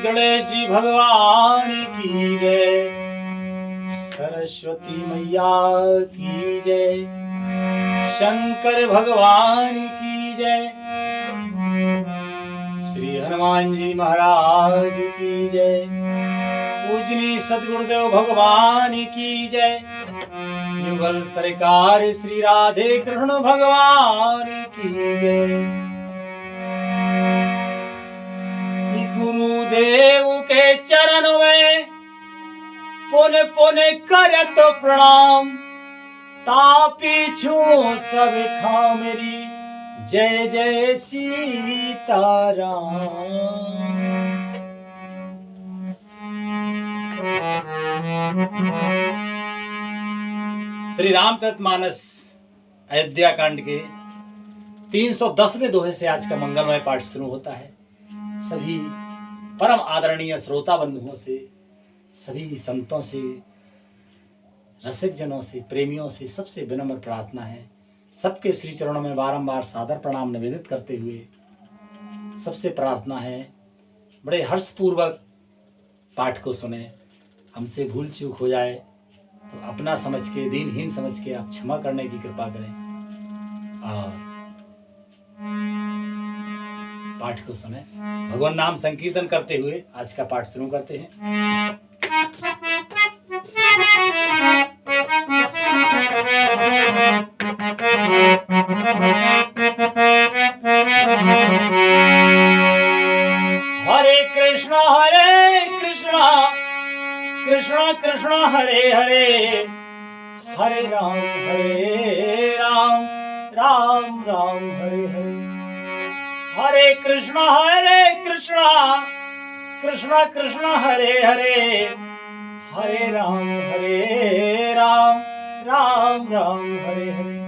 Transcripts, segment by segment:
गणेश जी भगवान की जय, सरस्वती मैया की जय, शंकर भगवान की जय, श्री हनुमान जी महाराज की जय, पूजनीय सद्गुरुदेव भगवान की जय, युगल सरकार श्री राधे कृष्ण भगवान की जय। गुरुदेव के चरण में पुन पुन करत प्रणाम, तापीछू सब खा मेरी जय जय सीताराम। श्री रामचरितमानस अयोध्या कांड के 310वें दोहे से आज का मंगलमय पाठ शुरू होता है। सभी परम आदरणीय श्रोता बंधुओं से, सभी संतों से, रसिक जनों से, प्रेमियों से सबसे विनम्र प्रार्थना है, सबके श्री चरणों में बारंबार सादर प्रणाम निवेदित करते हुए सबसे प्रार्थना है बड़े हर्षपूर्वक पाठ को सुने। हमसे भूल चूक हो जाए तो अपना समझ के, दीनहीन समझ के आप क्षमा करने की कृपा करें और पाठ को सुने। भगवान नाम संकीर्तन करते हुए आज का पाठ शुरू करते हैं। हरे कृष्णा कृष्णा कृष्णा हरे हरे, हरे राम राम राम हरे हरे। हरे कृष्णा कृष्णा कृष्णा हरे हरे, हरे राम राम राम हरे हरे।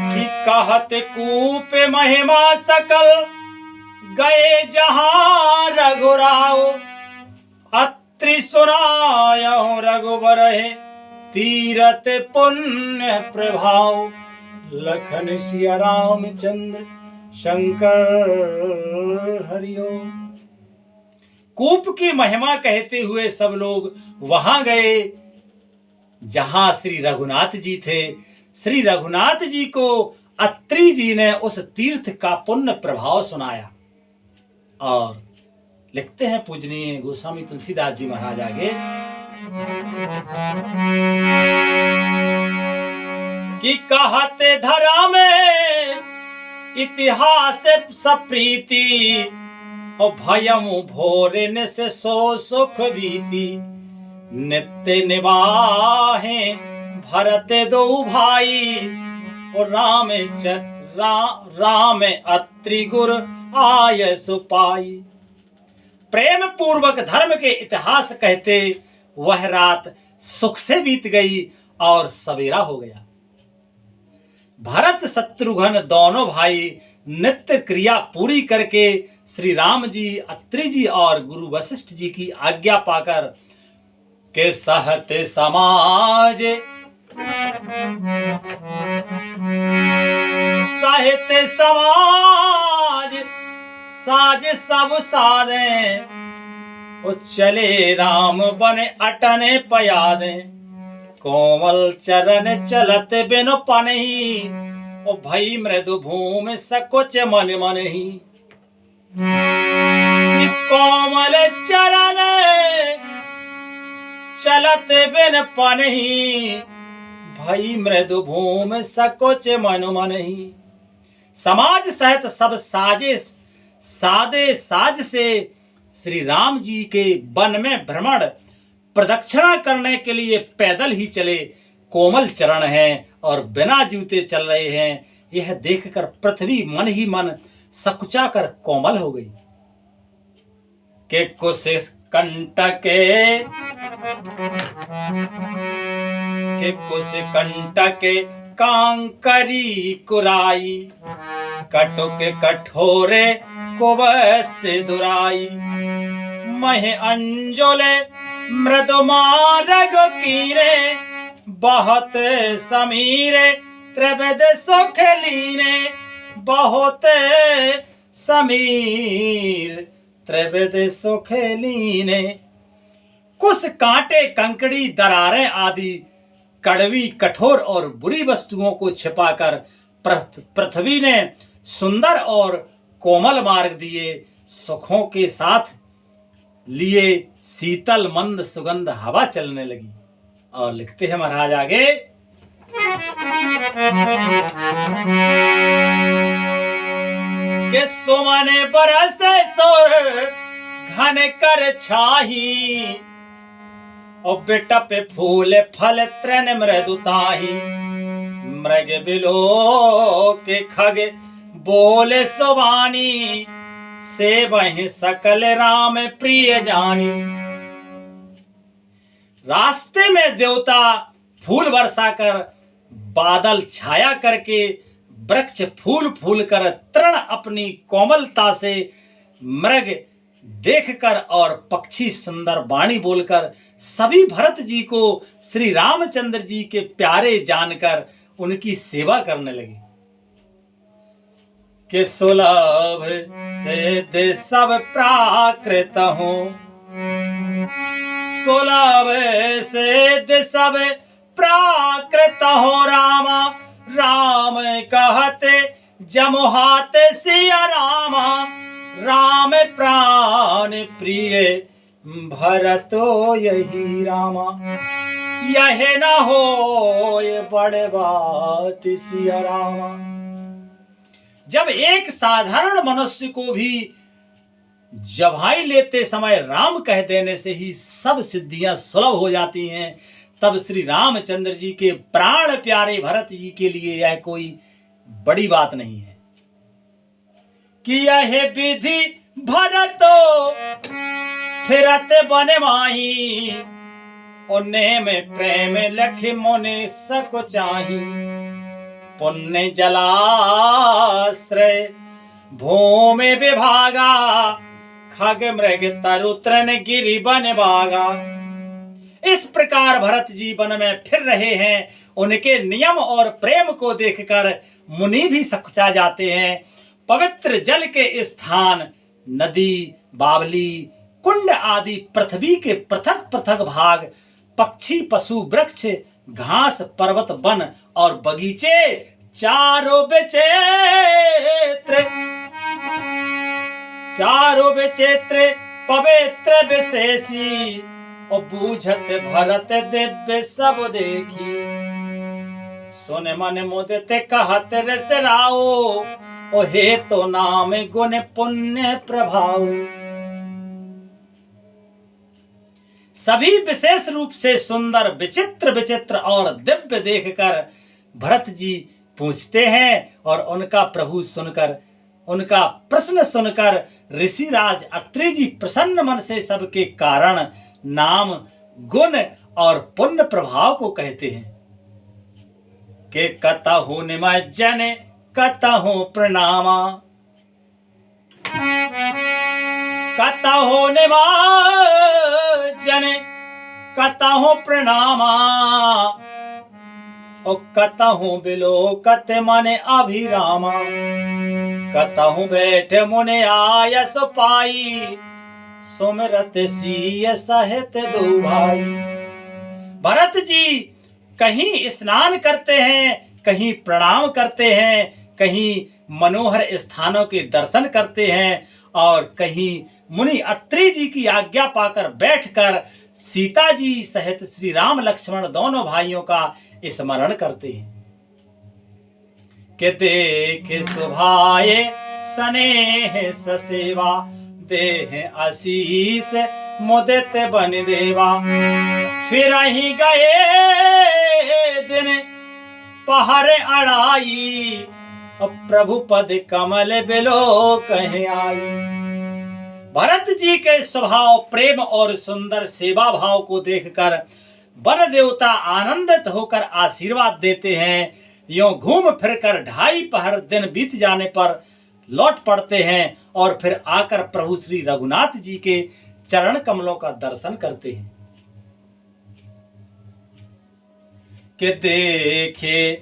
कि कहत कूप महिमा सकल, गए जहां रघुराव, अत्रि सुनायो रघुबर तीरथ पुण्य प्रभाव, लखन सिया रामचंद्र शंकर हरिओ। कूप की महिमा कहते हुए सब लोग वहां गए जहां श्री रघुनाथ जी थे। श्री रघुनाथ जी को अत्रि जी ने उस तीर्थ का पुण्य प्रभाव सुनाया। और लिखते हैं पूजनीय गोस्वामी तुलसीदास जी महाराज आगे कि कहते धरा में इतिहास सप्रीति, और भयम भोरे से सो सुख बीती, नित्य निवाहे भरते दो भाई, और राम अत्रि गुर आय सुपाई। प्रेम पूर्वक धर्म के इतिहास कहते वह रात सुख से बीत गई और सवेरा हो गया। भरत शत्रुघ्न दोनों भाई नित्य क्रिया पूरी करके श्री राम जी, अत्रि जी और गुरु वशिष्ठ जी की आज्ञा पाकर के सहते समाज, साहित्य समाज साज सब साधे, चले राम बने अटने पयादे, कोमल चरण चलत बिनु पनहि, ओ भई मृदु भूमि सकुच मन मनहि। कोमल चरण चलत बिन पनहि, भई मृदु भूमि सकुच मन मनहि। समाज सहित सब सादे साज से श्री राम जी के वन में भ्रमण प्रदक्षिणा करने के लिए पैदल ही चले। कोमल चरण हैं और बिना जूते चल रहे हैं। यह देखकर पृथ्वी मन ही मन सकुचा कर कोमल हो गई। के कुश कंटके कांकरी कुराई, कटुक कठोरे कुबस्त दुराई, मह अंजुले मृदु मारग कीरे, बहुत समीरे त्रिविध सुख लीने, बहुत समीर त्रिविध सुख लीने। कुछ कांटे कंकड़ी दरारें आदि कड़वी कठोर और बुरी वस्तुओं को छिपाकर पृथ्वी ने सुंदर और कोमल मार्ग दिए। सुखों के साथ लिए शीतल मंद सुगंध हवा चलने लगी। और लिखते हैं महाराज आगे, के सुमने बरसे सोर घन कर छाही, और बेटा पे फूल फल तृण मृदुताही। मृग बिलो के खग बोले सुबानी, से वही सकल राम प्रिय जानी। रास्ते में देवता फूल बरसाकर, बादल छाया करके, वृक्ष फूल फूल कर, तृण अपनी कोमलता से, मृग देखकर और पक्षी सुंदर वाणी बोलकर सभी भरत जी को श्री रामचंद्र जी के प्यारे जानकर उनकी सेवा करने लगे। कि सुलभ सिद्ध सब प्राकृत हो, सुलभ सिद्ध सब प्राकृत हो। रामा राम कहते जमुहात सिया रामा, राम प्राण प्रिय भरतो यही रामा। यह न हो ये बड़े बात सिया रामा। जब एक साधारण मनुष्य को भी जभाई लेते समय राम कह देने से ही सब सिद्धियां सुलभ हो जाती हैं, तब श्री रामचंद्र जी के प्राण प्यारे भरत जी के लिए यह कोई बड़ी बात नहीं है कि यह विधि भरतो फिरत बन माही, उन्हें में प्रेम लख मुनि सको चाही। पुण्य जलाश्रय भूमि विभागा, खग मृग तरु तृण गिरि बन बागा। इस प्रकार भरत जी वन में फिर रहे हैं। उनके नियम और प्रेम को देखकर मुनि भी सकुचा जाते हैं। पवित्र जल के स्थान, नदी, बावली, कुंड आदि पृथ्वी के पृथक पृथक भाग, पक्षी पशु वृक्ष घास पर्वत वन और बगीचे चारों विचित्र पवित्र विशेषी, और बूझत भरत दिव्य सब देखी। सुन मन मुदित कहत रस राओ, ओ हे तो नाम गुण पुण्य प्रभाव। सभी विशेष रूप से सुंदर विचित्र विचित्र और दिव्य देखकर भरत जी पूछते हैं, और उनका प्रभु सुनकर, उनका प्रश्न सुनकर ऋषिराज अत्रि जी प्रसन्न मन से सबके कारण, नाम, गुण और पुण्य प्रभाव को कहते हैं। के कतहु निमज्जन कतहु प्रणामा, कतहु निमज्जन कतहु प्रणामा, और कतहु बिलोकत मन अभिरामा। कतहु बैठ मुनि आयस पाई, सुमिरत सीय सहित दो भाई। भरत जी कहीं स्नान करते हैं, कहीं प्रणाम करते हैं, कहीं मनोहर स्थानों के दर्शन करते हैं, और कहीं मुनि अत्रि जी की आज्ञा पाकर बैठकर सीता जी सहित श्री राम लक्ष्मण दोनों भाइयों का स्मरण करते हैं। के देख सुभाए स्नेह ससेवा, देह आशीष मुदित बन देवा। फिर ही गए दिन पहर अड़ाई, प्रभु पद कमल बिलो कहे आई। भरत जी के स्वभाव प्रेम और सुंदर सेवा भाव को देखकर वन देवता आनंदित होकर आशीर्वाद देते हैं। यूं घूम फिरकर 2.5 पहर दिन बीत जाने पर लौट पड़ते हैं, और फिर आकर प्रभु श्री रघुनाथ जी के चरण कमलों का दर्शन करते हैं। कि देखे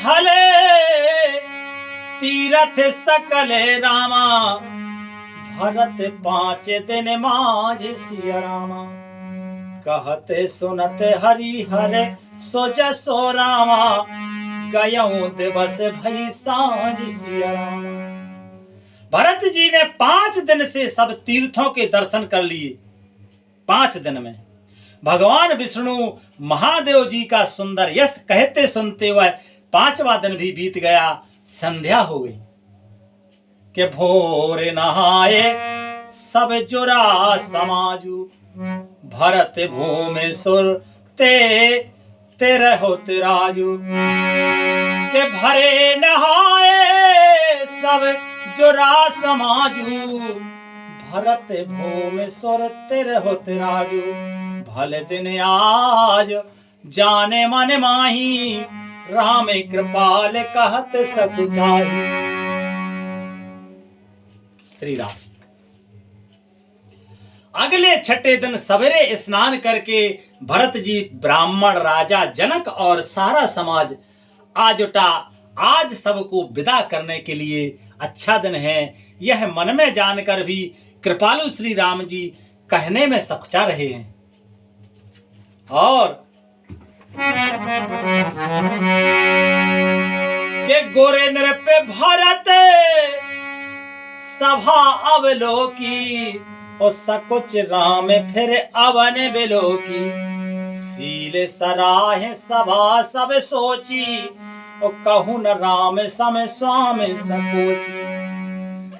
भले तीरथ सकले रामा, भरत 5 दिन माझ सिया रामा। कहते सुनते हरि हरे सो जसो रामा, गयऊं दिवस भई सांझ सिया रामा। भरत जी ने 5 दिन से सब तीर्थों के दर्शन कर लिए। 5 दिन में भगवान विष्णु महादेव जी का सुंदर यश कहते सुनते हुए 5वां दिन भी बीत गया। संध्या हो गई कि भोर नहाए सब जुरा समाजू, भरत भूमि सुर ते रहो राजू। के भरे नहाए सब जुरा समाजू, भरत भूमि सुर ते रहो राजू। भले दिन आज जाने मन माही, राम कृपाल कहत सकुचाही। श्री राम। अगले छठे दिन सवेरे स्नान करके भरत जी ब्राह्मण राजा जनक और सारा समाज आज उठा। आज सबको विदा करने के लिए अच्छा दिन है, यह मन में जानकर भी कृपालु श्री राम जी कहने में सकुचा रहे हैं। और के गोरे नर पे भरत सभा अवलोकी, और सकुच राम फिर अवन बिलोकी। सील सराहे सभा सब सोची, और कहूं न राम सम स्वामी सकोची।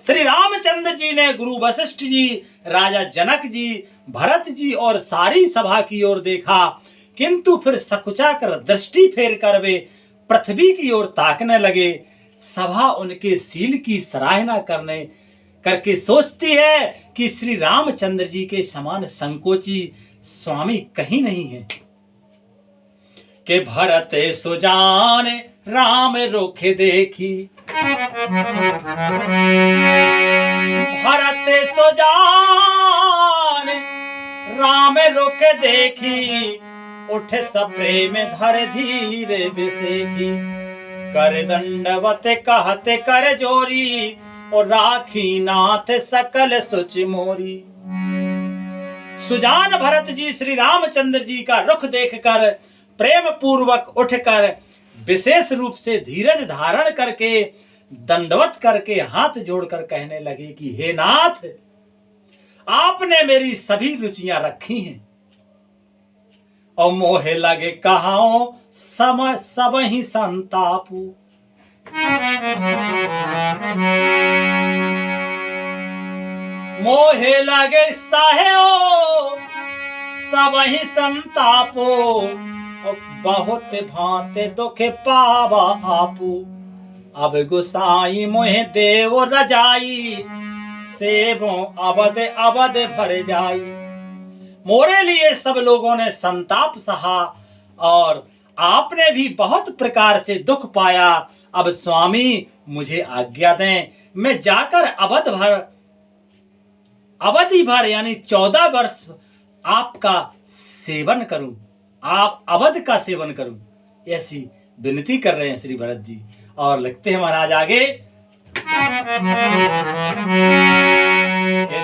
श्री रामचंद्र जी ने गुरु वशिष्ठ जी, राजा जनक जी, भरत जी और सारी सभा की ओर देखा, किंतु फिर सकुचा कर दृष्टि फेर कर वे पृथ्वी की ओर ताकने लगे। सभा उनके सील की सराहना करके सोचती है कि श्री रामचंद्र जी के समान संकोची स्वामी कहीं नहीं है। के भरत सुजान राम रोखे देखी, भरत सुजान राम रोखे देखी। उठे सब प्रेम धर धीरे बिसेखी, कर दंडवत कहते कर जोरी, और राखी नाथ सकल सुच मोरी। सुजान भरत जी श्री रामचंद्र जी का रुख देखकर प्रेम पूर्वक उठकर विशेष रूप से धीरज धारण करके दंडवत करके हाथ जोड़कर कहने लगे कि हे नाथ, आपने मेरी सभी रुचियां रखी हैं, और मोहे लगे कहाओ सब ही संतापू। मोहे लगे साहेओ सब ही संतापो, बहुत भांते दुखे पावा आपू। अब गुसाई मोहे देव रजाई, सेबो अवध अवध भर जाई। मोरे लिए सब लोगों ने संताप सहा, और आपने भी बहुत प्रकार से दुख पाया। अब स्वामी मुझे आज्ञा दें, मैं जाकर अवधि भर यानी 14 वर्ष आपका सेवन करूं, आप अवध का सेवन करूं, ऐसी विनती कर रहे हैं श्री भरत जी। और लिखते हैं महाराज आगे,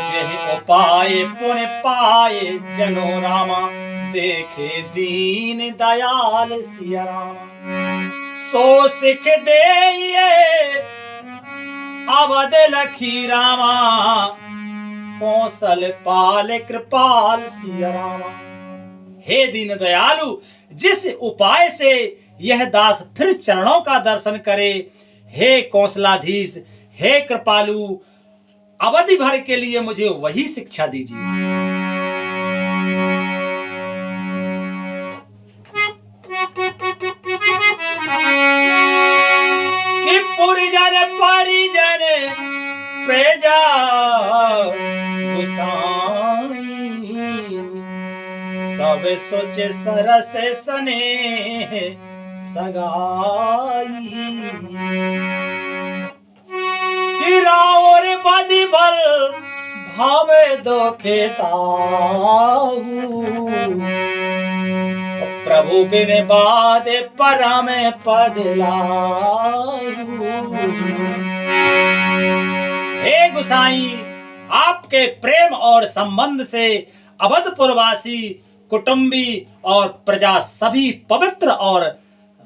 जेहि उपाय पुण्य पाए जनो रामा, देखे दीन दयाल सिया रामा। सो सिख दे अवध लखी रामा, कौशल पाल कृपाल सिया रामा। हे दीन दयालु, जिस उपाय से यह दास फिर चरणों का दर्शन करे, हे कौशलाधीश, हे कृपालु, अवधि भर के लिए मुझे वही शिक्षा दीजिए। कि पुरजन परिजन प्रजा गुसाई, सब सोच सरस स्नेह सगाई। कि रावर बदि बल भावे दोखे ताहू, प्रभु बिन बाद परम पद लाहू। हे गुसाई, आपके प्रेम और संबंध से अवधपुरवासी, कुटुंबी और प्रजा सभी पवित्र और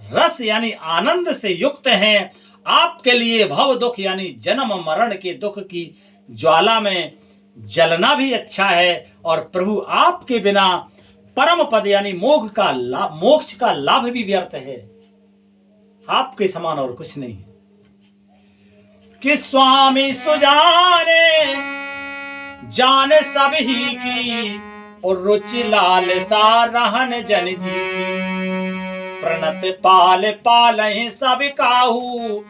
रस यानी आनंद से युक्त हैं। आपके लिए भव दुख यानी जन्म मरण के दुख की ज्वाला में जलना भी अच्छा है, और प्रभु आपके बिना परम पद यानी मोक्ष का लाभ भी व्यर्थ है। आपके समान और कुछ नहीं। कि स्वामी सुजाने जान सभी की, और रुचि लाल सा रहन जन जी की। प्रणत पाल पालहि सब काहू,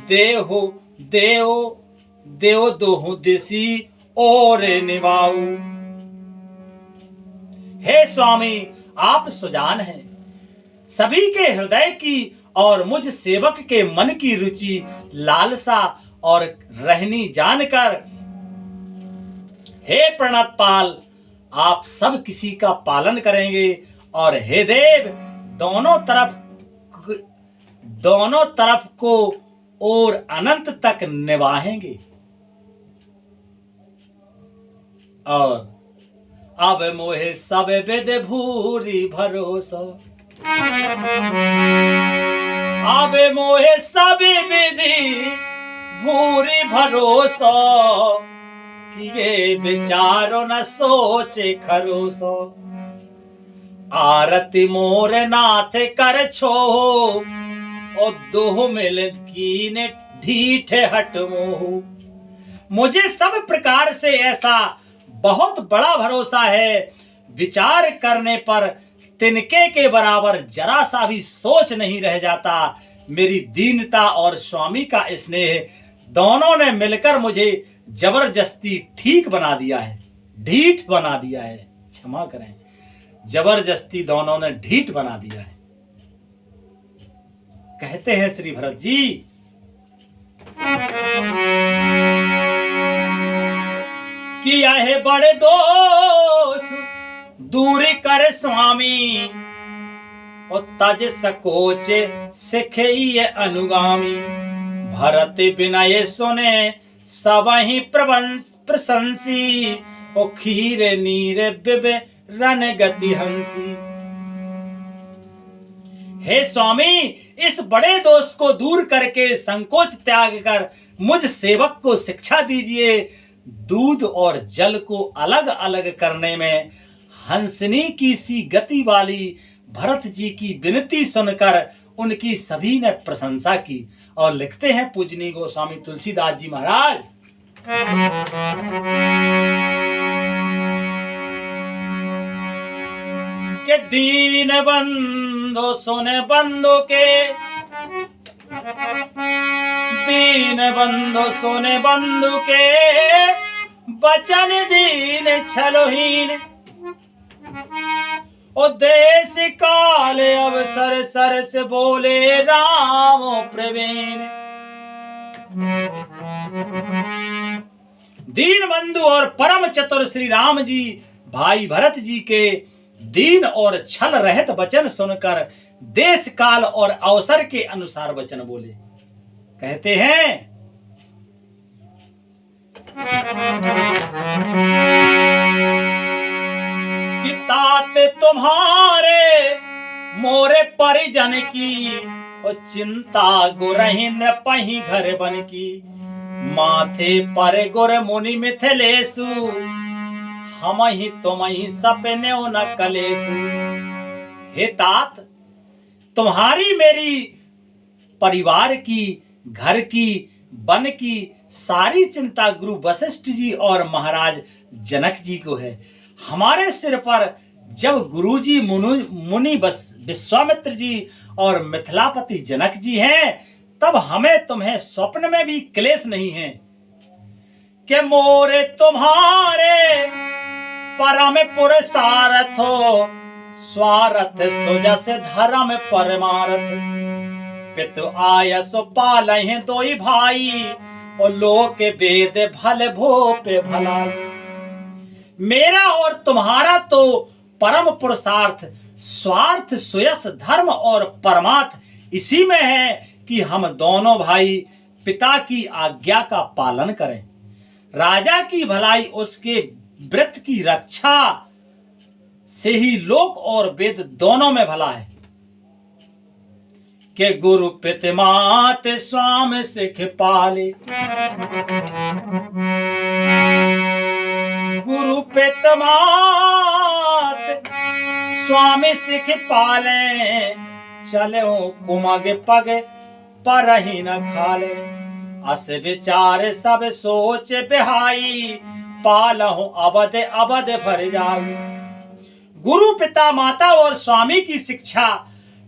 देहु देव देव दोहु दिसी और निभाऊ। हे स्वामी, आप सुजान हैं सभी के हृदय की, और मुझ सेवक के मन की रुचि लालसा और रहनी जानकर, हे प्रणत पाल, आप सब किसी का पालन करेंगे, और हे देव दोनों तरफ को और अनंत तक निभाएंगे। और अब मोहे सब विद भूरी भरोसा, अब मोहे सब विधि भूरी भरोसा, किए विचारो न सोचे खरोसो। आरती मोर नाथ कर छो, और दोह मिल कीन ढीठ हट मोह। मुझे सब प्रकार से ऐसा बहुत बड़ा भरोसा है, विचार करने पर तिनके के बराबर जरा सा भी सोच नहीं रह जाता। मेरी दीनता और स्वामी का स्नेह दोनों ने मिलकर मुझे जबरदस्ती ठीक बना दिया है, ढीठ बना दिया है। क्षमा करें, जबरदस्ती दोनों ने ढीठ बना दिया है। कहते हैं श्री भरत जी, किया है बड़े दोष दूरी करे स्वामी, और तज सकोच सिखे ये अनुगामी। भरत विनय सुने सब ही प्रशंसी, ओ खीर नीर बिबे रन गति हंसी। हे स्वामी, इस बड़े दोष को दूर करके संकोच त्याग कर मुझ सेवक को शिक्षा दीजिए। दूध और जल को अलग अलग करने में हंसनी की सी गति वाली भरत जी की विनती सुनकर उनकी सभी ने प्रशंसा की। और लिखते हैं पूजनीय गोस्वामी तुलसीदास जी महाराज, के दीन बंधु सुने बंधु के, दीन बंधु सुने बंधु के, बचन दीन छलोहीन। ओ देश काल अवसर सरस बोले राम प्रवीण। दीन बंधु और परम चतुर श्री राम जी भाई भरत जी के दीन और छल रहित वचन सुनकर देश काल और अवसर के अनुसार वचन बोले। कहते हैं, कि तात तुम्हारे मोरे परिजन की, और चिंता गुरहिन पही घर बन की। माथे पर गुर मुनि मिथिलेशु, हम ही तुम ही सपने न कलेशु। हे तात, तुम्हारी मेरी परिवार की, घर की, वन की सारी चिंता गुरु वशिष्ठ जी और महाराज जनक जी को है। हमारे सिर पर जब गुरुजी मुनि विश्वामित्र जी और मिथिलापति जनक जी हैं, तब हमें तुम्हें स्वप्न में भी क्लेश नहीं है। के मोरे तुम्हारे परम पुरुषार्थ हो, स्वार्थ सुजस धर्म परमार्थ। पितु आयस पालहि दोई भाई, और लोक वेद भल भोपे भलाई। मेरा और तुम्हारा तो परम पुरुषार्थ स्वार्थ सुयस धर्म और परमार्थ इसी में है कि हम दोनों भाई पिता की आज्ञा का पालन करें। राजा की भलाई उसके व्रत की रक्षा से ही लोक और वेद दोनों में भला है। के गुरु पित मात स्वामी सिख पाले, गुरु पित मात स्वामी सिख पाले, चले कुमग पग पर ही न खाले। अस विचार सब सोच बिहाई, पालहु अवध अवध भर जाई। गुरु पिता माता और स्वामी की शिक्षा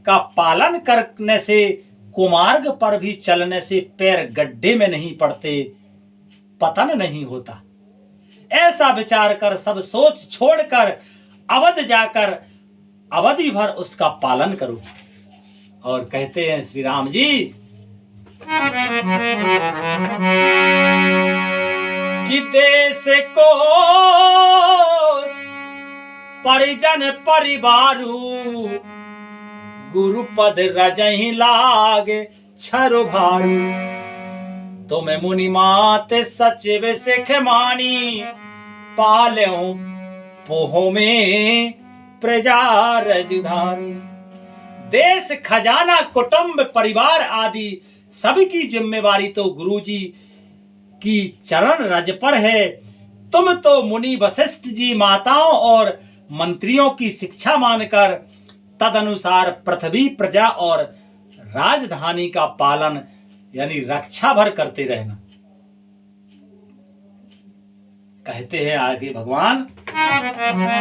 का पालन करने से कुमार्ग पर भी चलने से पैर गड्ढे में नहीं पड़ते, पतन नहीं होता। ऐसा विचार कर सब सोच छोड़कर अवध जाकर अवधि भर उसका पालन करो। और कहते हैं श्री राम जी कि देश को परिजन परिवारू, गुरुपद रजहि लागे छरु भारू। तुम मुनि मात सचिव सिख मानी, पाल्यों पोहो में प्रजा रजधानी। देश खजाना कुटुंब परिवार आदि सबकी जिम्मेवारी तो गुरुजी की चरण रज पर है। तुम तो मुनि वशिष्ठ जी माताओं और मंत्रियों की शिक्षा मानकर तदनुसार पृथ्वी प्रजा और राजधानी का पालन यानी रक्षा भर करते रहना। कहते हैं आगे भगवान